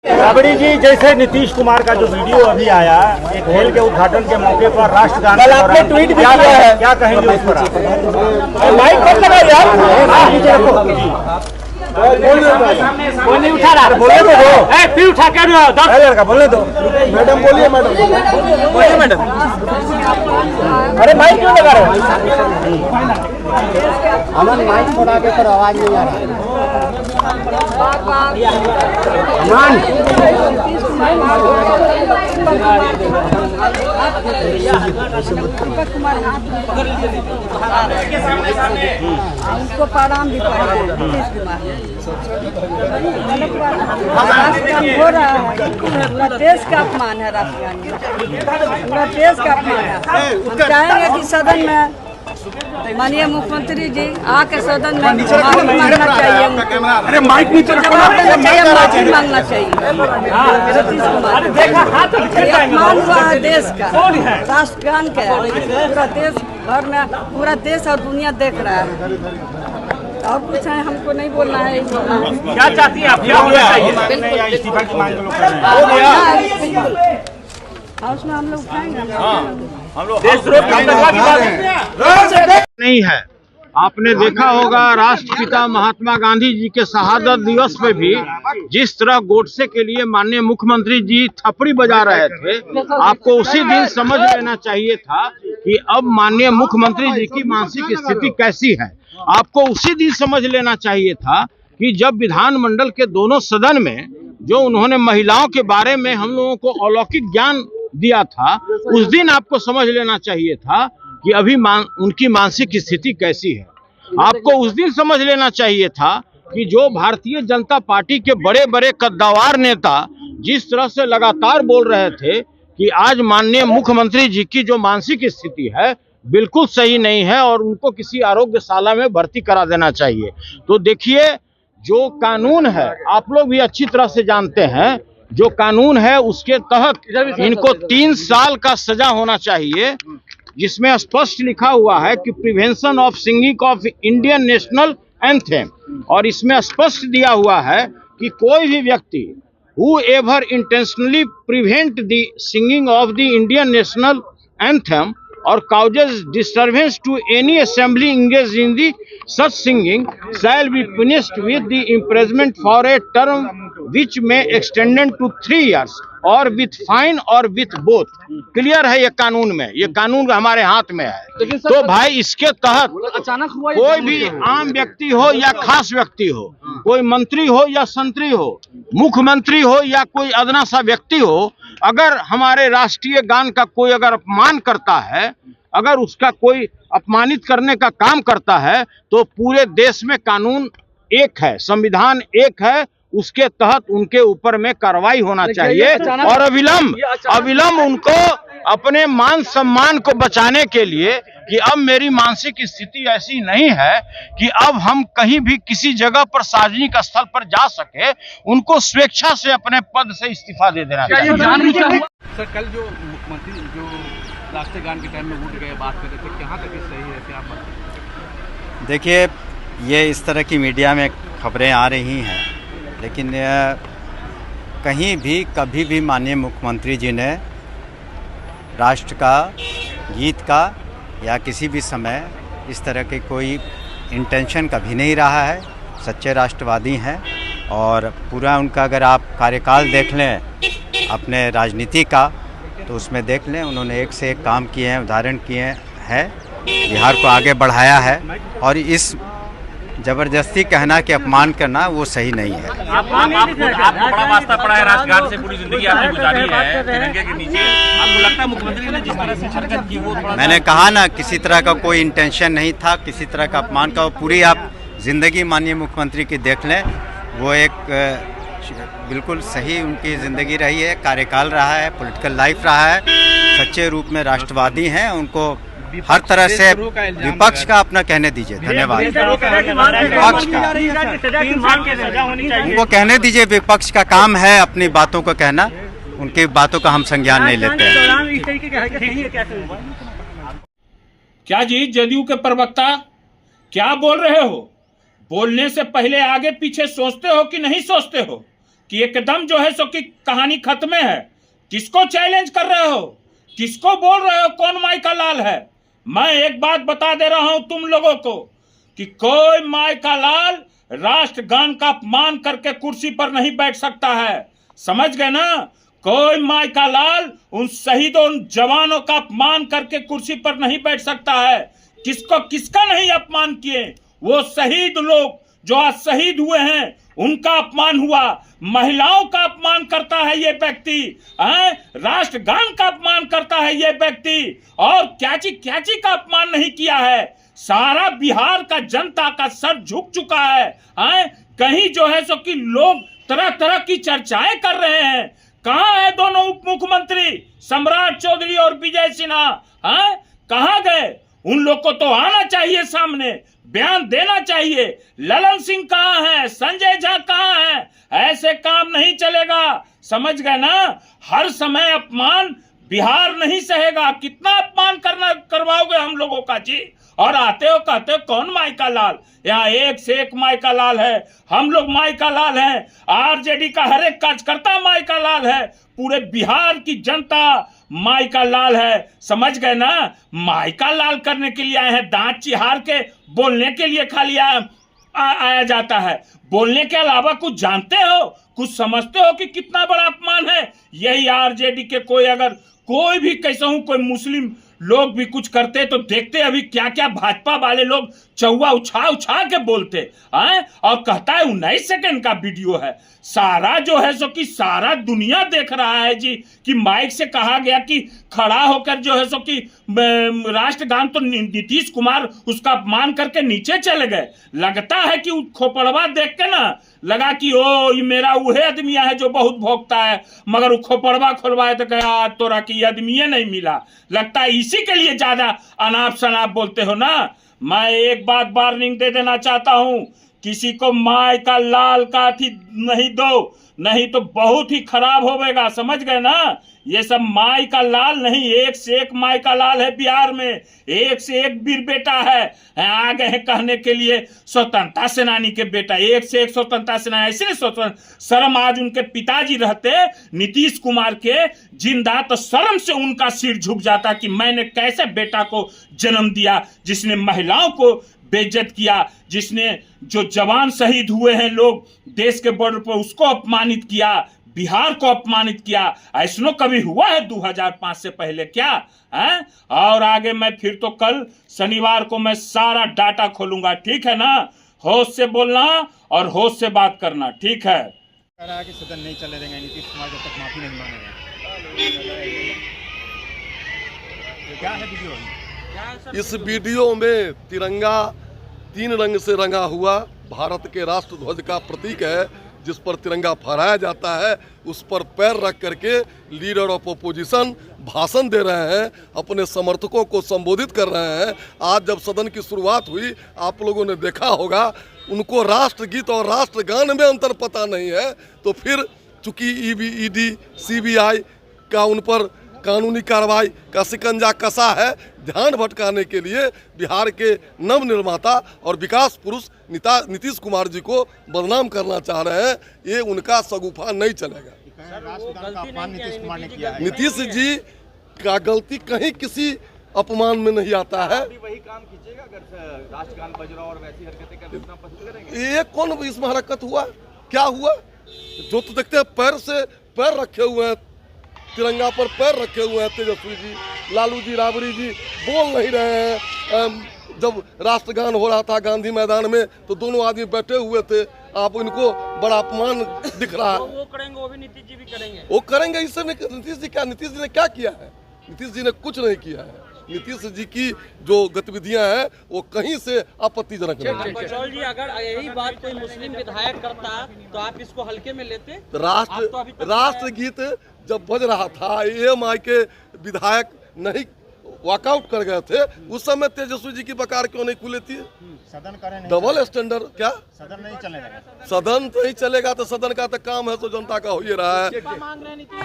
राबड़ी जी, जैसे नीतीश कुमार का जो वीडियो अभी आया एक खेल के उद्घाटन के मौके पर राष्ट्रगान, कल आपने ट्वीट भी किया है, क्या कहेंगे उस पर आप? माइक बंद लगाओ यार, कोई नहीं उठा रहा, बोलने तो दो, फिर उठा के लड़का बोलने दो। मैडम बोलिए, मैडम। अरे माइक क्यों लगा रहे हो? अमन माइक छोड़ा के पर आवाज नहीं आ रहा। उनको प्रणाम भी हो रहा है। पूरा देश का अपमान है राष्ट्रगान, पूरा देश का अपमान है। हम चाहेंगे कि सदन में माननीय मुख्यमंत्री जी आके सदन में माफी मांगना चाहिए, अरे माइक नीचे माफी मांगना चाहिए। नीतीश कुमार अपमान हुआ है देश का, राष्ट्रगान का पूरा देश भर में, पूरा देश और दुनिया देख रहा है। और कुछ है, हमको नहीं बोलना है, बोलना है। क्या चाहती हैं आप? क्या होना चाहिए? इस्तीफा की मांग लोग कर रहे हैं। हाउस में हम लोग उठाएंगे, हम लोग नहीं है। आपने देखा होगा राष्ट्रपिता महात्मा गांधी जी के शहादत दिवस पे भी जिस तरह गोडसे के लिए माननीय मुख्यमंत्री जी थपड़ी बजा रहे थे, आपको उसी दिन समझ लेना चाहिए था कि अब माननीय मुख्यमंत्री जी की मानसिक स्थिति कैसी है। आपको उसी दिन समझ लेना चाहिए था कि जब विधानमंडल के दोनों सदन में जो उन्होंने महिलाओं के बारे में हम लोगों को अलौकिक ज्ञान दिया था, उस दिन आपको समझ लेना चाहिए था कि अभी उनकी मानसिक स्थिति कैसी है। आपको उस दिन समझ लेना चाहिए था कि जो भारतीय जनता पार्टी के बड़े बड़े कद्दावर नेता जिस तरह से लगातार बोल रहे थे कि आज माननीय मुख्यमंत्री जी की जो मानसिक स्थिति है बिल्कुल सही नहीं है और उनको किसी आरोग्यशाला में भर्ती करा देना चाहिए। तो देखिए, जो कानून है आप लोग भी अच्छी तरह से जानते हैं, जो कानून है उसके तहत इनको 3 साल का सजा होना चाहिए, जिसमें स्पष्ट लिखा हुआ है कि prevention of singing of Indian national anthem, और इसमें स्पष्ट दिया हुआ है कि कोई भी व्यक्ति who ever intentionally prevent the singing of the Indian national anthem or causes disturbance to any assembly engaged in the such singing shall be punished with the imprisonment for a term which may extend to 3 years or with fine or with both। Clear है ये कानून में, ये कानून हमारे हाथ में है। तो भाई इसके तहत अचानक कोई भी आम व्यक्ति हो या खास व्यक्ति हो, कोई मंत्री हो या संतरी हो, मुख्यमंत्री हो या कोई अदना सा व्यक्ति हो, अगर हमारे राष्ट्रीय गान का कोई अगर अपमान करता है, अगर उसका कोई अपमानित करने का काम करता है, तो पूरे देश में कानून एक है, संविधान एक है, उसके तहत उनके ऊपर में कार्रवाई होना चाहिए और अविलंब उनको अपने मान सम्मान को बचाने के लिए कि अब मेरी मानसिक स्थिति ऐसी नहीं है कि अब हम कहीं भी किसी जगह पर सार्वजनिक स्थल पर जा सके, उनको स्वेच्छा से अपने पद से इस्तीफा दे देना चाहिए। सर, कल जो मुख्यमंत्री जो राष्ट्रीय गान के टाइम में उठ गए, बात कर रहे थे, कहाँ तक सही है, क्या बात? देखिए, ये इस तरह की मीडिया में खबरें आ रही हैं, लेकिन कहीं भी कभी भी माननीय मुख्यमंत्री जी ने राष्ट्र का गीत का या किसी भी समय इस तरह के कोई इंटेंशन कभी नहीं रहा है। सच्चे राष्ट्रवादी हैं और पूरा उनका अगर आप कार्यकाल देख लें अपने राजनीति का, तो उसमें देख लें उन्होंने एक से एक काम किए हैं, उदाहरण किए हैं, बिहार को आगे बढ़ाया है। और इस जबरदस्ती कहना कि अपमान करना वो सही नहीं है। आपको बड़ा वास्ता पड़ा है राष्ट्रगान से, पूरी जिंदगी आपने गुजारी है तिरंगे के नीचे, आपको लगता है मुख्यमंत्री ने जिस तरह से हरकत की वो थोड़ा, मैंने कहा ना, किसी तरह का कोई इंटेंशन नहीं था, किसी तरह का अपमान का। पूरी आप जिंदगी माननीय मुख्यमंत्री की देख लें, वो एक बिल्कुल सही उनकी ज़िंदगी रही है, कार्यकाल रहा है, पॉलिटिकल लाइफ रहा है, सच्चे रूप में राष्ट्रवादी हैं। उनको हर तरह से विपक्ष का अपना कहने दीजिए। धन्यवाद। विपक्ष का उनको कहने दीजिए, विपक्ष का काम है अपनी बातों को कहना, उनकी बातों का हम संज्ञान नहीं लेते हैं। क्या जी जदयू के प्रवक्ता क्या बोल रहे हो? बोलने से पहले आगे पीछे सोचते हो कि नहीं सोचते हो? कि एकदम जो है सो कि कहानी खत्म है। किसको चैलेंज कर रहे हो, किसको बोल रहे हो कौन माई का लाल है? मैं एक बात बता दे रहा हूं तुम लोगों को कि कोई माई का लाल राष्ट्रगान का अपमान करके कुर्सी पर नहीं बैठ सकता है, समझ गए ना? कोई माई का लाल उन शहीदों, उन जवानों का अपमान करके कुर्सी पर नहीं बैठ सकता है। किसको, किसका नहीं अपमान किए? वो शहीद लोग जो आज शहीद हुए हैं उनका अपमान हुआ। महिलाओं का अपमान करता है ये व्यक्ति, राष्ट्रगान का अपमान करता है ये व्यक्ति, और क्या चीज का अपमान नहीं किया है। सारा बिहार का जनता का सर झुक चुका है। कहीं जो है सो कि लोग तरह तरह की चर्चाएं कर रहे हैं। कहां है दोनों उप मुख्यमंत्री सम्राट चौधरी और विजय सिन्हा? कहां गए? उन लोग को तो आना चाहिए सामने, बयान देना चाहिए। ललन सिंह कहां है? संजय झा कहां है? ऐसे काम नहीं चलेगा, समझ गए ना? हर समय अपमान बिहार नहीं सहेगा। कितना अपमान करवाओगे हम लोगों का जी? और आते हो कहते हो कौन माई का लाल? यहाँ एक से एक माई का लाल है। हम लोग माई का लाल हैं, आरजेडी का हर एक कार्यकर्ता माई का लाल है, पूरे बिहार की जनता माई का लाल है, समझ गए ना? माई का लाल करने के लिए आए हैं, दांत चिहार के बोलने के लिए खाली आया जाता है। बोलने के अलावा कुछ जानते हो, कुछ समझते हो कि कितना बड़ा अपमान है? यही आरजेडी के कोई भी कैसा हूं, कोई मुस्लिम लोग भी कुछ करते तो देखते अभी क्या क्या भाजपा वाले लोग चौवा उछा के बोलते हैं। और कहता है 19 सेकंड का वीडियो है। सारा जो है सो कि सारा दुनिया देख रहा है जी कि माइक से कहा गया कि खड़ा होकर जो है सो कि राष्ट्रगान, तो नीतीश कुमार उसका अपमान करके नीचे चले गए। लगता है कि खोपड़वा देख के ना लगा कि ओ ये मेरा वही आदमिया है जो बहुत भोगता है, मगर वो खोपड़वा खोलवाए तो कहा तोरा की आदमी नहीं मिला। लगता है इसी के लिए ज्यादा अनाप शनाप बोलते हो ना। मैं एक बात वार्निंग दे देना चाहता हूं, किसी को माई का लाल का थी नहीं दो, नहीं तो बहुत ही खराब होगा, समझ गए ना? ये सब माई का लाल नहीं, एक से एक माई का लाल है बिहार में, एक से एक वीर बेटा है। आ गए हैं कहने के लिए स्वतंत्रता सेनानी के बेटा, एक से एक स्वतंत्रता सेनानी। ऐसे स्वतंत्र शर्म, आज उनके पिताजी रहते नीतीश कुमार के जिंदा तो शर्म से उनका सिर झुक जाता कि मैंने कैसे बेटा को जन्म दिया, जिसने महिलाओं को बेइज्जत किया, जिसने जो जवान शहीद हुए हैं लोग देश के बॉर्डर पर उसको अपमानित किया, बिहार को अपमानित किया। ऐसा कभी हुआ है 2005 से पहले क्या है? और आगे मैं फिर तो कल शनिवार को मैं सारा डाटा खोलूंगा, ठीक है ना? होश से बोलना और होश से बात करना, ठीक है? कह रहा है कि सदन नहीं चले देंगे नीतीश कुमार जब तक माफी नहीं मांगेगा। क्या है वीडियो? इस वीडियो में तिरंगा 3 रंग से रंगा हुआ भारत के राष्ट्रध्वज का प्रतीक है, जिस पर तिरंगा फहराया जाता है। उस पर पैर रख करके लीडर ऑफ ओपोजिशन भाषण दे रहे हैं, अपने समर्थकों को संबोधित कर रहे हैं। आज जब सदन की शुरुआत हुई, आप लोगों ने देखा होगा, उनको राष्ट्रगीत और राष्ट्रगान में अंतर पता नहीं है। तो फिर चूंकि ईडी CBI का उन पर कानूनी कार्रवाई का शिकंजा कसा है, ध्यान भटकाने के लिए बिहार के नव निर्माता और विकास पुरुष नीतीश कुमार जी को बदनाम करना चाह रहे हैं। ये उनका सगुफा नहीं चलेगा। नीतीश कुमार ने किया है। नीतीश जी का गलती कहीं किसी अपमान में नहीं आता है। वही काम कीजिएगा अगर राष्ट्रगान बज रहा और वैसी हरकतें करना पसंद करेंगे? ये कौन इसमें हरकत हुआ? क्या हुआ? जो तो देखते हैं पैर से पैर रखे हुए हैं, तिरंगा पर पैर रखे हुए हैं। तेजस्वी जी, लालू जी, राबड़ी जी बोल नहीं रहे हैं। जब राष्ट्रगान हो रहा था गांधी मैदान में तो दोनों आदमी बैठे हुए थे। आप इनको बड़ा अपमान दिख रहा है। वो करेंगे, वो भी नीतीश जी भी करेंगे। वो करेंगे, इससे नीतीश जी ने क्या किया है? नीतीश जी ने कुछ नहीं किया है। नीतीश जी की जो गतिविधियां हैं वो कहीं से आपत्तिजनक नहीं है। बचौल जी, अगर यही बात कोई मुस्लिम विधायक करता तो आप इसको हल्के में लेते? राष्ट्रगीत जब बज रहा था, AMI के विधायक नहीं वॉकआउट कर गए थे, उस समय तेजस्वी जी की बकार क्यों नहीं खुली थी? सदन करें, डबल स्टैंडर्ड क्या? सदन नहीं चलेगा। सदन नहीं चलेगा तो सदन का तो काम है तो जनता का हो ही रहा है। मांग रहे हैं नीतीश